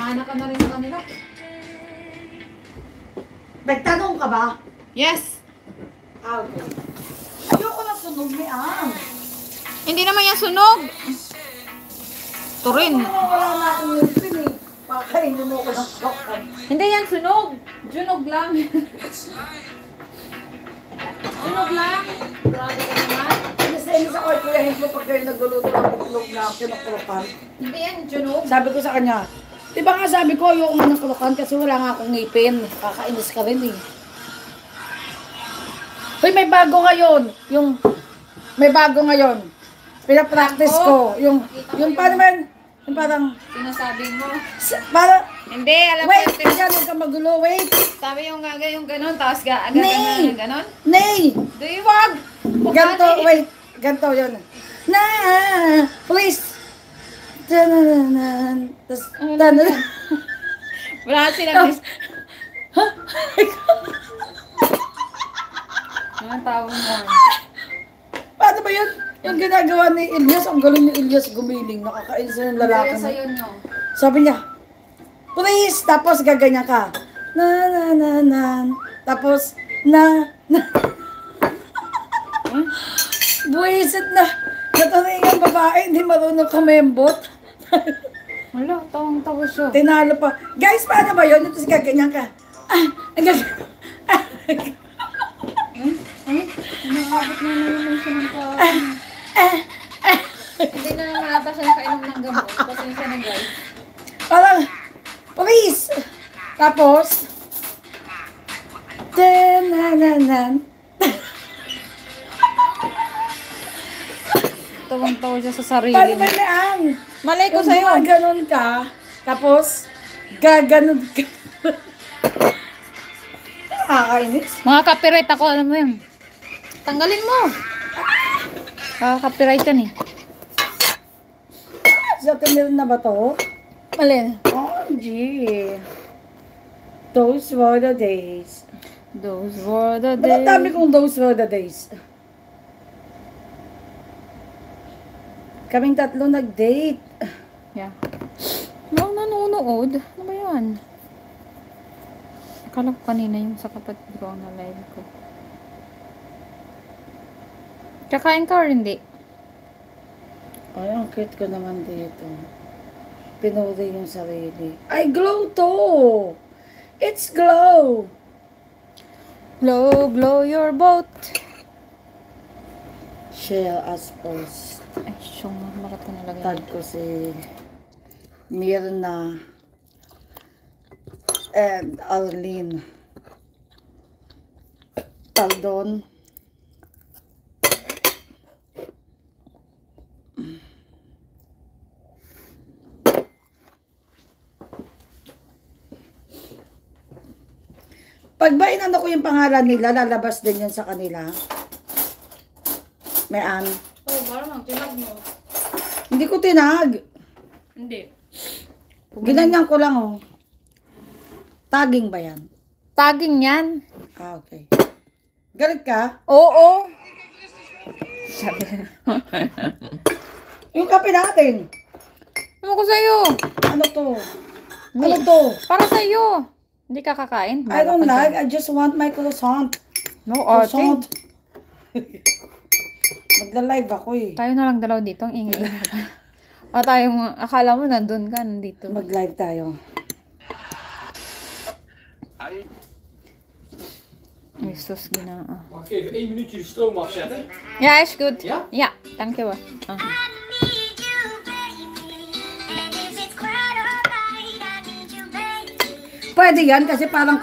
Naanak ka na rin sa kanila. Nagtanong ka ba? Yes. Okay. Ayoko na sunog ni Ang. Hindi naman yan sunog. Ito rin. Wala na akong ngipin eh. Pakainin mo ko ng lokan. Hindi yan sunog. Junog lang. Sunog lang. Grabe ka naman. Inis ako ay kuyahin ko pag kayo nagluluto ng buklog na kinukulukan. Hindi yan junog. Sabi ko sa kanya, di ba nga sabi ko ayoko nga ng kulukan kasi wala nga akong ngipin. Kakainis ka rin eh. Uy, may bago ngayon. May bago ngayon. Pinapractice ko. Yung paano man, yung parang, Sinasabi mo. parang, Hindi, alam mo. wait, huwag ka magulo, wait. Sabi yung gano'n, tapos Nay! gano'n. Nay! Di wag! Ganto, wait. Ganto yun. Na, please. Tananan. Tapos, tananan. Wala silang Anong tawag mo? Paano ba yun? Yung ginagawa ni Ilyas, ang galing ni Ilyas gumiling. Nakakainis na yung lalaki. Kaya sa'yo nyo. Sabi niya, please. Tapos gaganyan ka. Na. Tapos, na. Buwisit na. Natuloy ang babae, hindi marunong kumembot. Wala, tawang-tawa siya. Tinalo pa. Guys, paano ba yun? Tapos gaganyan ka. Nakakabot na naman siya ng Hindi na naman ata siya nakainom ng gamot. Pasensya na guys. Parang, please. Tapos, tananan. Tawang-tawa siya sa sarili Paano ba niya. yan? Malay ko Kung sa'yo. gumaganon ka, tapos, gaganon ka. Nakakainis. Mga copyright ako, alam mo yun. Tanggalin mo. Copyright yan eh. Sa tinil na ba to? Malin. OMG. Those were the days. Those were the Ba't ang days. dami kong those were the days? Kaming tatlo nag-date. Yeah. Walang nanonood. Ano ba yan? Akala ko kanina yung sa kapatid ko ang na-live ko. Kakain ka or hindi? Ay, ang cute ko naman dito. Pinuri yung sarili. Ay, glow to! It's glow! Blow, blow your boat. Share us post. Ay, siyong marat ko nalagay. Tag ko si Mirna and Arlene Taldon. Pag ba inano ko yung pangalan nila, lalabas din yun sa kanila. May an. Oh, parang tinag mo. Hindi ko tinag. Hindi. Ginanyan ko lang oh. Tagging ba yan? Tagging yan. Ah, okay. Galit ka? Oo. Sabi. Yung kape natin. Ano ko sa'yo? Ano to? Ano to? Para sa'yo. Hindi ka kakain? I don't like. I just want my croissant. No, Croissant. ate. Magla-live ako eh. Tayo na lang dalaw dito. Ang ingay. O tayo mo, akala mo nandun ka, nandito. Mag-live tayo. Jesus, ginaa. Mag ik even 1 minuutje de stroom afzetten? Ja, is goed. Ja? Ja, dankjewel. Pwede yan kasi parang